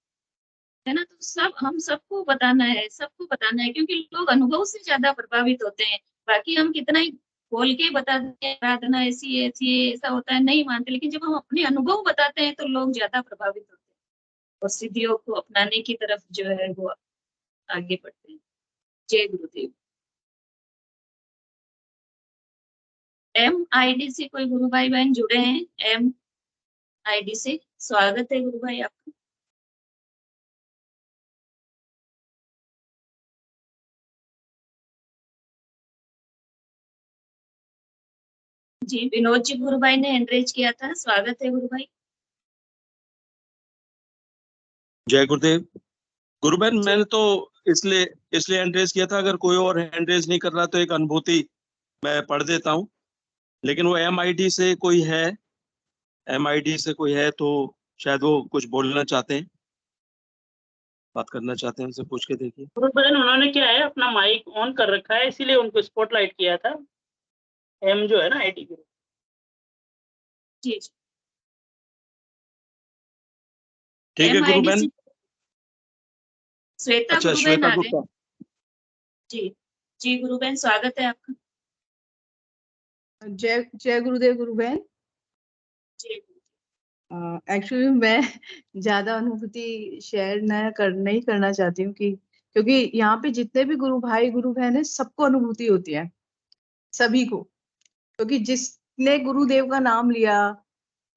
है ना। तो सब हम सबको बताना है, सबको बताना है, क्योंकि लोग अनुभव से ज्यादा प्रभावित होते हैं। बाकी हम कितना ही बोल के बता देते हैं प्रार्थना ऐसी है ऐसी है, ऐसा होता है, नहीं मानते, लेकिन जब हम अपने अनुभव बताते हैं तो लोग ज्यादा प्रभावित होते हैं और सिद्धियों को अपनाने की तरफ जो है वो आगे बढ़ते हैं। जय गुरुदेव। MID से कोई गुरु भाई बहन जुड़े हैं? MID से स्वागत है गुरु भाई आपका। जी, विनोद जी गुरु भाई ने हैंड रेज किया था, स्वागत है गुरु भाई।
जय गुरुदेव। गुरु बहन, मैंने तो इसलिए हैंड रेज किया था, अगर कोई और हैंड रेज नहीं कर रहा तो एक अनुभूति मैं पढ़ देता हूँ। लेकिन वो MID से कोई है तो शायद वो कुछ बोलना चाहते हैं, बात करना चाहते हैं, उनसे पूछ के देखिए।
गुरु बहन, उन्होंने क्या है, अपना माइक ऑन कर रखा है, इसीलिए उनको स्पॉटलाइट किया था। एम जो है ना IT गुरु।
जी
ठीक है गुरु बहन।
MID श्वेता
अच्छा,
गुरु बहन
श्वेता
आ गए।
गुप्ता।
जी जी गुरु बहन, स्वागत है आपका।
जय जय गुरुदेव गुरु बहन।
जी
एक्चुअली मैं ज्यादा अनुभूति शेयर नहीं करना चाहती हूँ कि क्योंकि यहाँ पे जितने भी गुरु भाई गुरु बहन है सबको अनुभूति होती है, सभी को। क्योंकि जिसने गुरुदेव का नाम लिया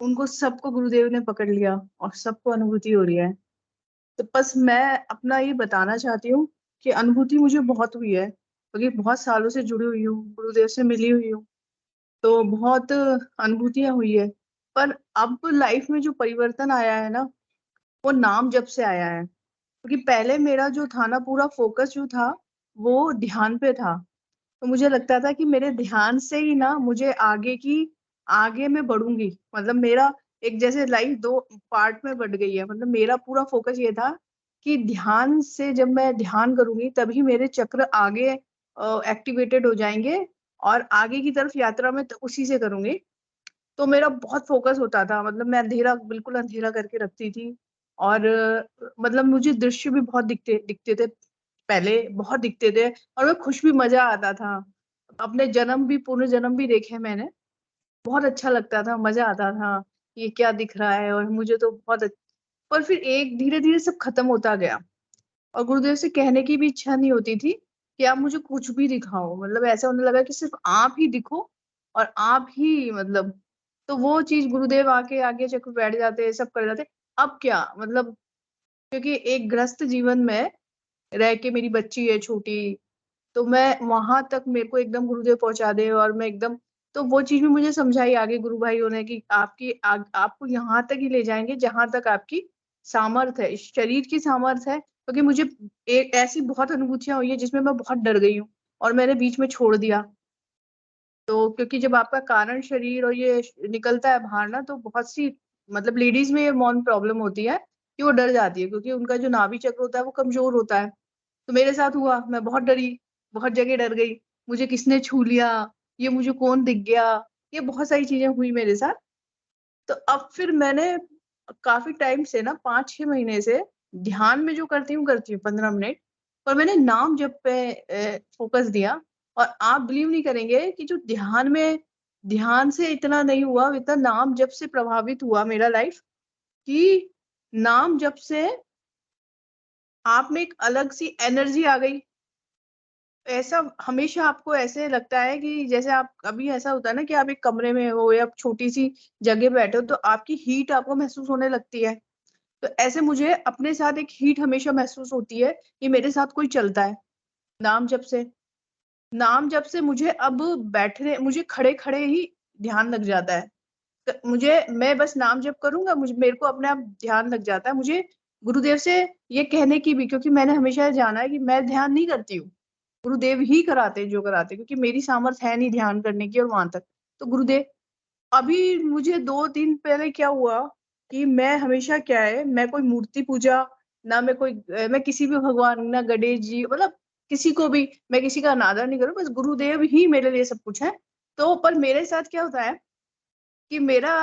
उनको सबको गुरुदेव ने पकड़ लिया और सबको अनुभूति हो रही है। तो बस मैं अपना ये बताना चाहती हूँ कि अनुभूति मुझे बहुत हुई है, क्योंकि बहुत सालों से जुड़ी हुई हूँ, गुरुदेव से मिली हुई हूँ, तो बहुत अनुभूतियां हुई है। पर अब लाइफ में जो परिवर्तन आया है ना, वो नाम जब से आया है। क्योंकि पहले मेरा जो था ना, पूरा फोकस जो था वो ध्यान पे था। तो मुझे लगता था कि मेरे ध्यान से ही ना मुझे आगे मैं बढ़ूंगी। मतलब मेरा एक जैसे लाइफ दो पार्ट में बढ़ गई है। मतलब मेरा पूरा फोकस ये था कि ध्यान से जब मैं ध्यान करूंगी तभी मेरे चक्र आगे एक्टिवेटेड हो जाएंगे और आगे की तरफ यात्रा में उसी से करूंगी। तो मेरा बहुत फोकस होता था। मतलब मैं बिल्कुल अंधेरा करके रखती थी। और मतलब मुझे दृश्य भी बहुत दिखते दिखते थे, पहले बहुत दिखते थे। और मैं खुश भी, मजा आता था। अपने पूर्ण जन्म भी देखे मैंने। बहुत अच्छा लगता था, मजा आता था, ये क्या दिख रहा है। और मुझे तो पर फिर एक धीरे धीरे सब खत्म होता गया। और गुरुदेव से कहने की भी इच्छा नहीं होती थी कि आप मुझे कुछ भी दिखाओ। मतलब ऐसा होने लगा कि सिर्फ आप ही दिखो और आप ही, मतलब। तो वो चीज गुरुदेव आके आगे चक्कर बैठ जाते, सब कर जाते। अब क्या मतलब, क्योंकि एक गृहस्थ जीवन में रह के मेरी बच्ची है छोटी, तो मैं वहां तक मेरे को एकदम गुरुदेव पहुंचा दे और मैं एकदम। तो वो चीज भी मुझे समझाई आगे गुरु भाइयों ने कि आपको यहाँ तक ही ले जाएंगे जहां तक आपकी सामर्थ्य है, इस शरीर की सामर्थ्य है। क्योंकि मुझे एक ऐसी बहुत अनुभूतियां हुई है जिसमें मैं बहुत डर गई हूँ और मैंने बीच में छोड़ दिया। तो क्योंकि जब आपका कारण शरीर और ये निकलता है बाहर ना, तो बहुत सी, मतलब लेडीज में ये मौन प्रॉब्लम होती है कि वो डर जाती है, क्योंकि उनका जो नाभि चक्र होता है वो कमजोर होता है। तो मेरे साथ हुआ, मैं बहुत डरी, बहुत जगह डर गई। मुझे किसने छू लिया, ये मुझे कौन दिख गया, ये बहुत सारी चीजें हुई मेरे साथ। तो अब फिर मैंने काफी टाइम से ना, 5-6 महीने से ध्यान में जो करती हूँ 15 मिनट। पर मैंने नाम जप पे फोकस दिया। और आप बिलीव नहीं करेंगे कि जो ध्यान से इतना नहीं हुआ, इतना नाम जप से प्रभावित हुआ मेरा लाइफ। कि नाम जप से आप में एक अलग सी एनर्जी आ गई। ऐसा हमेशा आपको ऐसे लगता है कि जैसे आप, अभी ऐसा होता है ना कि आप एक कमरे में हो या छोटी सी जगह बैठे हो, तो आपकी हीट आपको महसूस होने लगती है। तो ऐसे मुझे अपने साथ एक हीट हमेशा महसूस होती है कि मेरे साथ कोई चलता है। नाम जब से मुझे अब बैठने, मुझे खड़े खड़े ही ध्यान लग जाता है। मैं बस नाम जप करूंगा, मुझे मेरे को अपने आप ध्यान लग जाता है। मुझे गुरुदेव से ये कहने की भी, क्योंकि मैंने हमेशा जाना है कि मैं ध्यान नहीं करती हूँ, गुरुदेव ही कराते हैं जो कराते हैं, क्योंकि मेरी सामर्थ्य है नहीं ध्यान करने की और वहां तक। तो गुरुदेव, अभी मुझे 2 दिन पहले क्या हुआ कि मैं हमेशा क्या है, मैं कोई मूर्ति पूजा ना, मैं किसी भी भगवान ना, गणेश जी, मतलब किसी को भी मैं किसी का अनादर नहीं करूं, बस गुरुदेव ही मेरे लिए सब कुछ है। तो पर मेरे साथ क्या होता है कि मेरा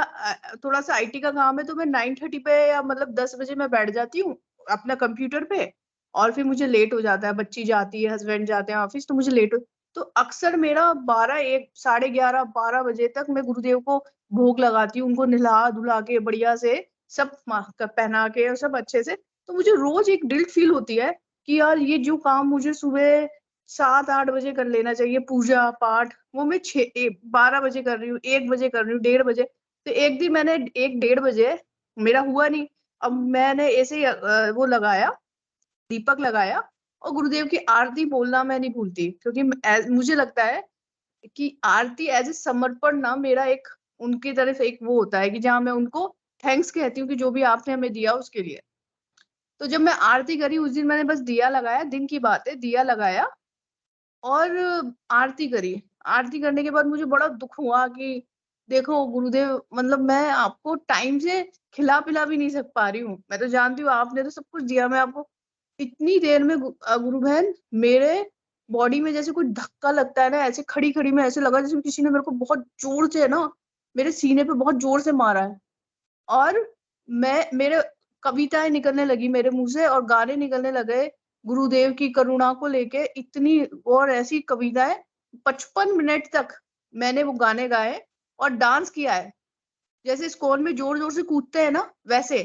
थोड़ा सा IT का काम है, तो मैं 9:30 पे या मतलब 10 बजे मैं बैठ जाती हूँ अपना कंप्यूटर पे। और फिर मुझे लेट हो जाता है, बच्ची जाती है, हस्बैंड जाते हैं ऑफिस, तो मुझे लेट हो। तो अक्सर मेरा 12, 1, 11:30, 12 बजे तक मैं गुरुदेव को भोग लगाती हूँ, उनको नहला धुला के बढ़िया से, सब पहना के और सब अच्छे से। तो मुझे रोज एक गिल्ट फील होती है कि यार ये जो काम मुझे सुबह 7-8 बजे कर लेना चाहिए, पूजा पाठ, वो मैं 12 बजे कर रही हूँ, 1 बजे कर रही हूँ, 1:30 बजे। तो एक दिन मैंने 1-1:30 बजे, मेरा हुआ नहीं। अब मैंने ऐसे ही वो लगाया, दीपक लगाया, और गुरुदेव की आरती बोलना मैं नहीं भूलती, क्योंकि मुझे लगता है कि आरती एज ए समर्पण ना मेरा एक उनकी तरफ एक वो होता है कि जहाँ मैं उनको थैंक्स कहती हूँ कि जो भी आपने हमें दिया उसके लिए। तो जब मैं आरती करी उस दिन मैंने बस दिया लगाया, दिन की बात है, दिया लगाया और आरती करी। आरती करने के बाद मुझे बड़ा दुख हुआ कि देखो गुरुदेव, मतलब मैं आपको टाइम से खिला-पिला भी नहीं सक पा रही हूँ। मैं तो जानती हूँ आपने तो सब कुछ दिया, मैं आपको इतनी देर में गुरु बहन मेरे बॉडी में जैसे कोई धक्का लगता है ना, ऐसे खड़ी-खड़ी में ऐसे लगा जैसे किसी ने मेरे को बहुत जोर से ना मेरे सीने पे बहुत जोर से मारा है। और मेरे कविताएँ निकलने लगी मेरे मुँह से और गाने निकलने लगे गुरुदेव की करुणा को लेके, इतनी और ऐसी कविताएँ 55 मिनट तक मैंने वो गाने गाए और डांस किया है। जैसे इस्कॉन में ज़ोर-ज़ोर से कूदते हैं ना, वैसे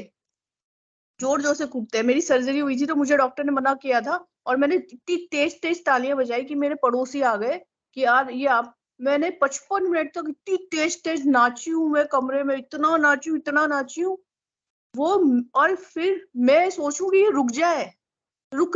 ज़ोर-ज़ोर से कूदते हैं। मेरी सर्जरी हुई थी तो मुझे डॉक्टर ने मना किया था और मैंने इतनी तेज़-तेज़ तालियाँ बजाई कि मेरे पड़ोसी आ गए कि यार ये आप, मैंने 55 मिनट तक इतनी तेज़-तेज़ नाची हूँ मैं कमरे में, इतना नाची हूँ वो और फिर मैं सोचूँ कि ये रुक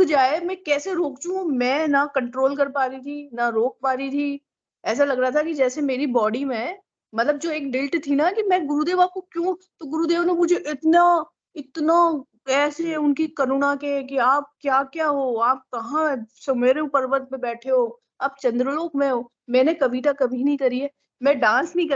जाए, मैं कैसे रोकूँ? मैं ना कंट्रोल कर पा रही थी, ना रोक पा रही थी। ऐसा लग रहा था कि जैसे मेरी बॉडी में मतलब जो एक गिल्ट थी ना कि मैं गुरुदेव आपको क्यों, तो गुरुदेव ने मुझे इतना इतना ऐसे उनकी करुणा के कि आप क्या-क्या हो? आप कहाँ सुमेरु पर्वत पे बैठे हो? आप चंद्रलोक में हो। मैंने कविता कभी नहीं करी है। मैं डांस नहीं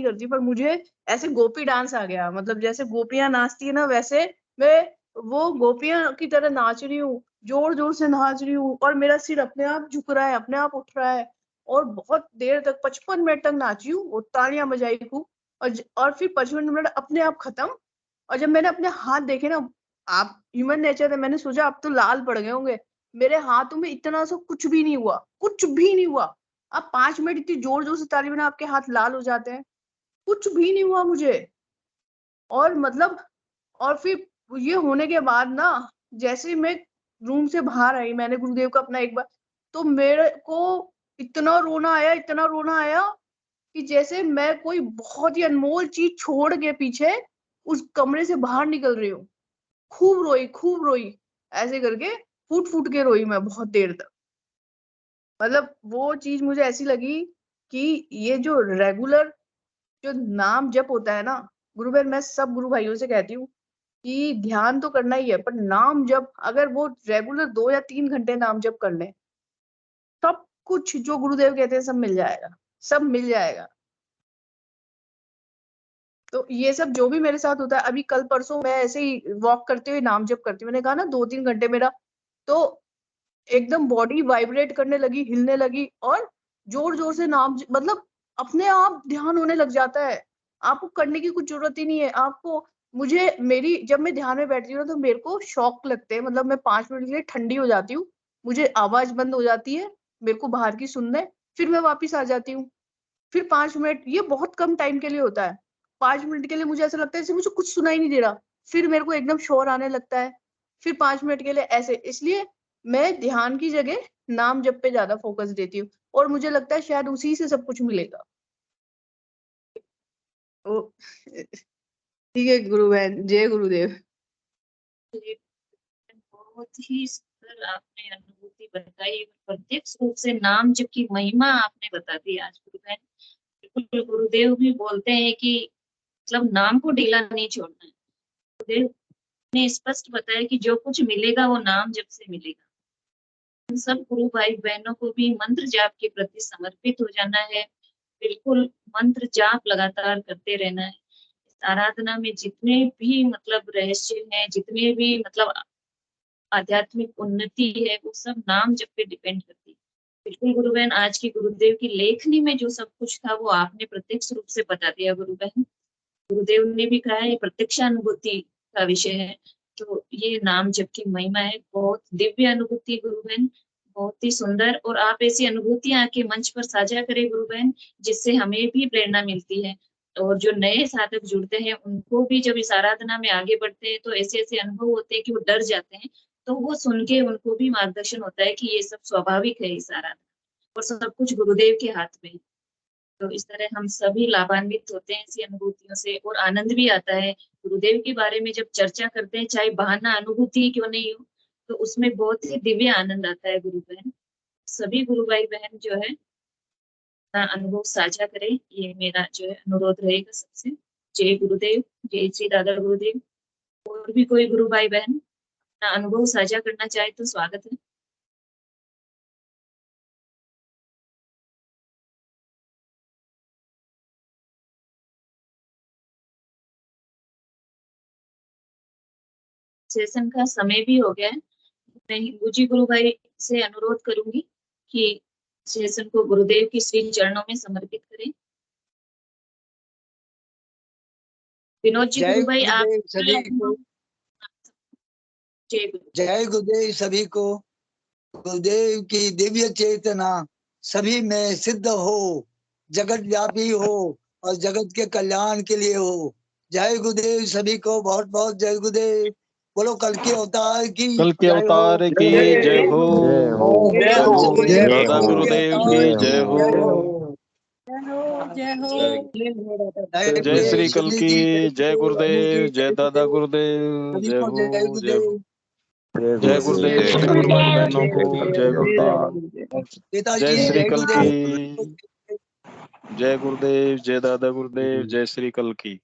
करती पर मुझे ऐसे गोपी डांस आ गया। मतलब जैसे गोपियाँ नाचती है ना वैसे मैं वो गोपियाँ की तरह नाच रही हूँ, ज़ोर-ज़ोर से नाच रही हूँ और मेरा सिर अपने आप झुक रहा है, अपने आप उठ रहा है और बहुत देर तक 55 मिनट तक नाची हूँ और तालियाँ बजाई खूब और फिर 55 मिनट अपने आप खत्म। और जब मैंने अपने हाथ देखे ना, आप ह्यूमन नेचर है, मैंने सोचा अब तो लाल पड़ गए होंगे। मेरे हाथों में इतना सा कुछ भी नहीं हुआ। आप 5 मिनट इतनी ज़ोर-ज़ोर से ताली बजाओ आपके हाथ लाल हो जाते हैं, कुछ भी नहीं हुआ मुझे। और मतलब और फिर ये होने के बाद ना जैसे ही मैं रूम से बाहर आई, मैंने गुरुदेव का अपना एक बार, तो मेरे को इतना रोना आया कि जैसे मैं कोई बहुत ही अनमोल चीज़ छोड़ के पीछे उस कमरे से बाहर निकल रही हूँ। खूब रोई, ऐसे करके फूट-फूट के रोई मैं बहुत देर तक। मतलब वो चीज़ मुझे ऐसी लगी कि ये जो रेगुलर जो नाम जप होता है ना, गुरु बहन मैं सब गुरु भाइयों से कहती हूँ कि ध्यान तो करना ही है, पर नाम जप अगर वो रेगुलर 2 या 3 घंटे नाम जप कर लें, सब कुछ जो गुरुदेव कहते हैं सब मिल जाएगा। तो ये सब जो भी मेरे साथ होता है, अभी कल-परसों मैं ऐसे ही वॉक करते हुए नाम जप करती हूँ। मैंने कहा ना 2-3 घंटे मेरा तो एकदम बॉडी वाइब्रेट करने लगी, हिलने लगी और ज़ोर-ज़ोर से नाम ज मतलब अपने आप ध्यान होने लग जाता है। आपको करने की कुछ ज़रूरत ही नहीं है। आपको मुझे मेरी जब मैं ध्यान में बैठती हूँ ना तो मेरे को शॉक लगते हैं। मतलब मैं 5 मिनट के लिए ठंडी हो जाती हूँ। मुझे आवाज़ बंद हो जाती है, मेरे को बाहर की सुनने, फिर मैं वापस आ जाती हूँ। फिर 5 मिनट ये बहुत कम टाइम के लिए होता है। 5 मिनट के लिए मुझे ऐसा लगता है जैसे मुझे कुछ सुनाई नहीं दे रहा। फिर मेरे को एकदम शोर आने लगता है। फिर 5 मिनट के लिए ऐसे इसलिए मैं ध्यान की जगह नाम जप पे ज़्यादा फ़ोकस देती हूँ और मुझे लगता है शायद उसी से सब कुछ मिलेगा। तो ठीक है गुरु बहन, जय गुरुदेव।
ये बहुत ही सुंदर आपने अनुभूति बताई, प्रत्यक्ष रूप से नाम जप की महिमा आपने बता दी आज गुरु बहन। बिल्कुल गुरुदेव भी बोलते हैं कि मतलब नाम को ढीला नहीं छोड़ना है। गुरुदेव ने स्पष्ट बताया कि जो कुछ मिलेगा वो नाम जप से मिलेगा। इन सब गुरु भाई बहनों को भी मंत्र जाप के प्रति समर्पित हो जाना है। बिल्कुल मंत्र जाप लगातार करते रहना है। इस आराधना में जितने भी मतलब रहस्य हैं, जितने भी मतलब आध्यात्मिक उन्नति है, वो सब नाम जप पे डिपेंड करती है। बिल्कुल गुरु बहन, आज की गुरुदेव की लेखनी में जो सब कुछ था वो आपने प्रत्यक्ष रूप से बता दिया गुरु बहन। गुरुदेव ने भी कहा है ये प्रत्यक्षानुभूति का विषय है, तो ये नाम जप की महिमा है। बहुत दिव्य अनुभूति गुरु बहन, बहुत ही सुंदर। और आप ऐसी अनुभूतियां आके मंच पर साझा करें गुरु बहन, जिससे हमें भी प्रेरणा मिलती है। और जो नए साधक जुड़ते हैं उनको भी जब इस आराधना में आगे बढ़ते हैं तो ऐसे ऐसे अनुभव होते हैं कि वो डर जाते हैं, तो वो सुन के उनको भी मार्गदर्शन होता है कि ये सब स्वाभाविक है इस आराधना, और सब कुछ गुरुदेव के हाथ में है। तो इस तरह हम सभी लाभान्वित होते हैं ऐसी अनुभूतियों से, और आनंद भी आता है। गुरुदेव के बारे में जब चर्चा करते हैं, चाहे बहाना अनुभूति क्यों नहीं हो, तो उसमें बहुत ही दिव्य आनंद आता है गुरु बहन। सभी गुरु भाई बहन जो है अपना अनुभव साझा करें, ये मेरा जो है अनुरोध रहेगा सबसे। जय गुरुदेव, जय श्री दादा गुरुदेव। और भी कोई गुरु भाई बहन अपना अनुभव साझा करना चाहे तो स्वागत है। सेशन का समय भी हो गया है। मैं हिंदू जी गुरु भाई से अनुरोध करूंगी कि सेशन को गुरुदेव की श्री चरणों में समर्पित करें। विनोद जी गुरु भाई आप
सभी को जय गुरुदेव सभी को। गुरुदेव की दिव्य चेतना सभी में सिद्ध हो, जगत व्यापी हो और जगत के कल्याण के लिए हो। जय गुरुदेव सभी को, बहुत बहुत जय गुरुदेव। बोलो कल के अवतार की,
कल के अवतार की जय हो। दादा गुरुदेव की जय हो। जय श्री कल की, जय गुरुदेव, जय दादा गुरुदेव, जय हो जय हो। जय गुरुदेव सभी गुरु भाई बहनों को जय गुरुदेव। जय श्री कल की, जय गुरुदेव, जय दादा गुरुदेव, जय श्री कल की।